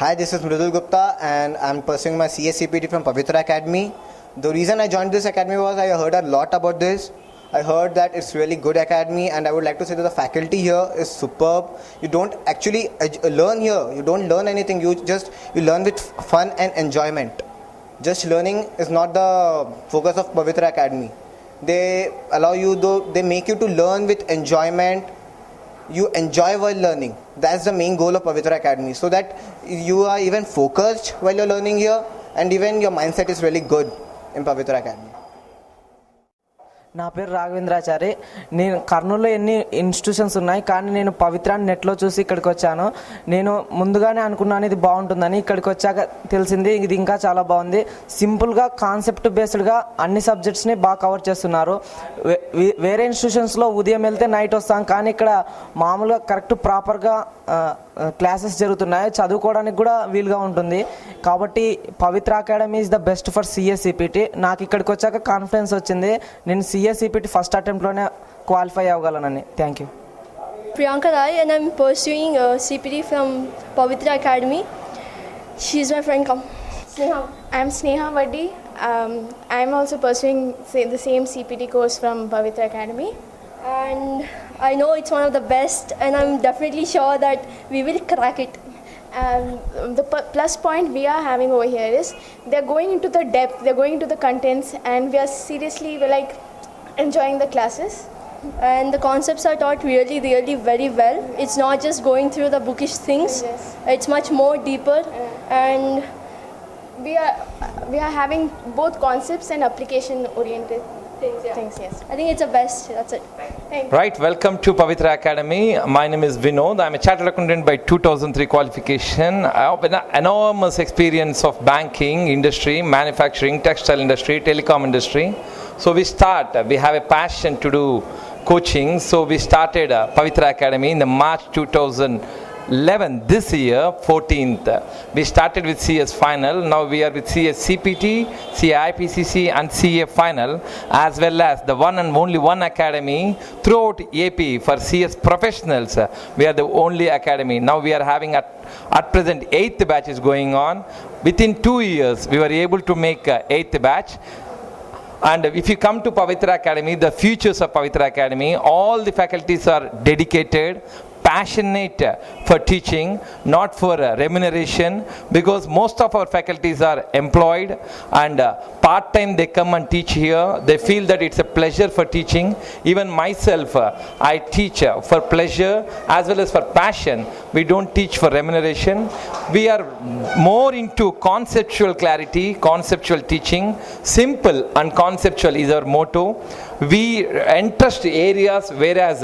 Hi, this is Mridul Gupta and I'm pursuing my CSCPT from Pavitra Academy. The reason I joined this academy was I heard a lot about this. I heard that it's really good academy and I would like to say that the faculty here is superb. You don't actually learn here. You don't learn anything. You learn with fun and enjoyment. Just learning is not the focus of Pavitra Academy. They make you to learn with enjoyment. You enjoy while learning. That's the main goal of Pavitra Academy, so that you are even focused while you're learning here, and even your mindset is really good in Pavitra Academy. నా పేరు రాఘవేంద్రాచారి. నేను కర్నూలులో ఎన్ని institutions ఉన్నాయి, కానీ నేను పవిత్రాన్ని నెట్లో చూసి ఇక్కడికి వచ్చాను. నేను ముందుగానే అనుకున్నాను ఇది బాగుంటుందని. ఇక్కడికి వచ్చాక తెలిసింది ఇది ఇంకా చాలా బాగుంది. సింపుల్గా కాన్సెప్ట్ బేస్డ్గా అన్ని సబ్జెక్ట్స్ని బాగా కవర్ చేస్తున్నారు. వేరే ఇన్స్టిట్యూషన్స్లో ఉదయం వెళ్తే నైట్ వస్తాం, కానీ ఇక్కడ మామూలుగా కరెక్ట్ ప్రాపర్గా క్లాసెస్ జరుగుతున్నాయి. చదువుకోవడానికి కూడా వీలుగా ఉంటుంది. కాబట్టి Pavitra academy is the best for CSCPT. నాకు ఇక్కడికి వచ్చాక కాన్ఫిడెన్స్ వచ్చింది నేను సిఎస్సిపిటి ఫస్ట్ అటెంప్ట్లోనే క్వాలిఫై అవ్వగలనని. Thank you. Priyanka Rai, and I'm pursuing CPT from Pavitra Academy. She's my friend. Come. Sneha. I'm Sneha Vaddi. I'm also pursuing the same CPT course from Pavitra Academy. And I know it's one of the best, and I'm definitely sure that we will crack it. The plus point we are having over here is they're going into the depth, they're going into the contents, and we're like enjoying the classes. And the concepts are taught really, really very well. It's not just going through the bookish things. Yes. It's much more deeper. And we are having both concepts and application oriented things. Yes. I think it's the best. That's it. Thank you. Right, welcome to Pavitra Academy. My name is Vinod. I'm a chartered accountant by 2003 qualification. I have an enormous experience of banking industry, manufacturing, textile industry, telecom industry. So we have a passion to do coaching. So we started Pavitra Academy in the March 2011. This year, 14th. We started with CS Final. Now we are with CS CPT, CA IPCC and CA Final, as well as the one and only one academy throughout AP for CS professionals. We are the only academy. Now we are having at present 8th batch is going on. Within 2 years, we were able to make 8th batch. And if you come to Pavitra Academy, the futures of Pavitra Academy, all the faculties are dedicated, passionate for teaching, not for remuneration, because most of our faculties are employed and part-time they come and teach here. They feel that it's a pleasure for teaching. Even myself, I teach for pleasure as well as for passion. We don't teach for remuneration. We are more into conceptual clarity, conceptual teaching. Simple and conceptual is our motto. We interest areas whereas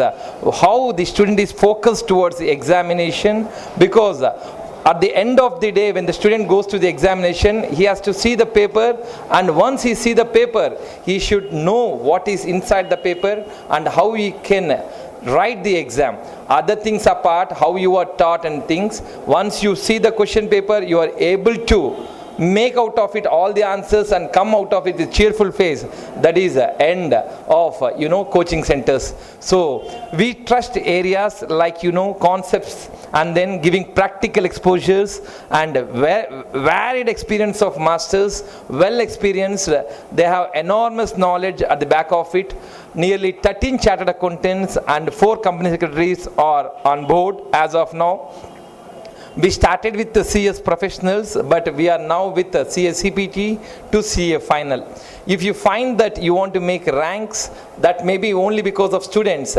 how the student is focused towards the examination, because at the end of the day when the student goes to the examination, he has to see the paper, and once he see the paper he should know what is inside the paper and how he can write the exam. Other things apart, how you are taught and things, once you see the question paper you are able to make out of it all the answers and come out of it with cheerful face. That is the end of coaching centers. So we trust areas like concepts, and then giving practical exposures and varied experience of masters, well experienced. They have enormous knowledge at the back of it. Nearly 13 chartered accountants and 4 company secretaries are on board as of now. We started with the CS professionals, but we are now with the CS CPT to CA Final. If you find that you want to make ranks, that may be only because of students,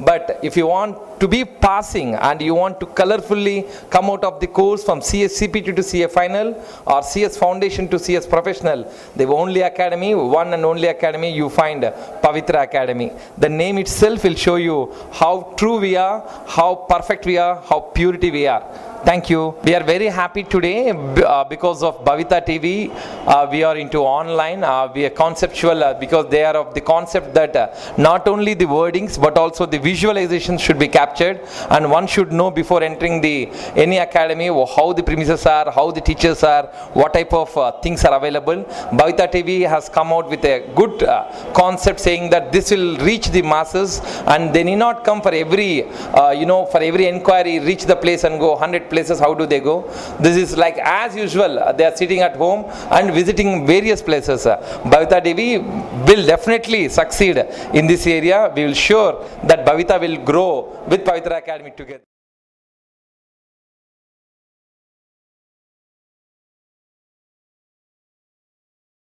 but if you want to be passing and you want to colorfully come out of the course from CS CPT to CA Final or CS Foundation to CS Professional, the only academy, one and only academy, you find Pavitra Academy. The name itself will show you how true we are, how perfect we are, how purity we are. Thank you. We are very happy today because of Bhavita TV. We are into online. We are conceptual because they are of the concept that not only the wordings but also the visualization should be captured, and one should know before entering any academy how the premises are, how the teachers are, what type of things are available. Bhavita TV has come out with a good concept saying that this will reach the masses, and they need not come for every for every inquiry reach the place and go 100 places, how do they go? This is like as usual, they are sitting at home and visiting various places. Bhavita Devi will definitely succeed in this area. We will sure that Bhavita will grow with Pavitra Academy together.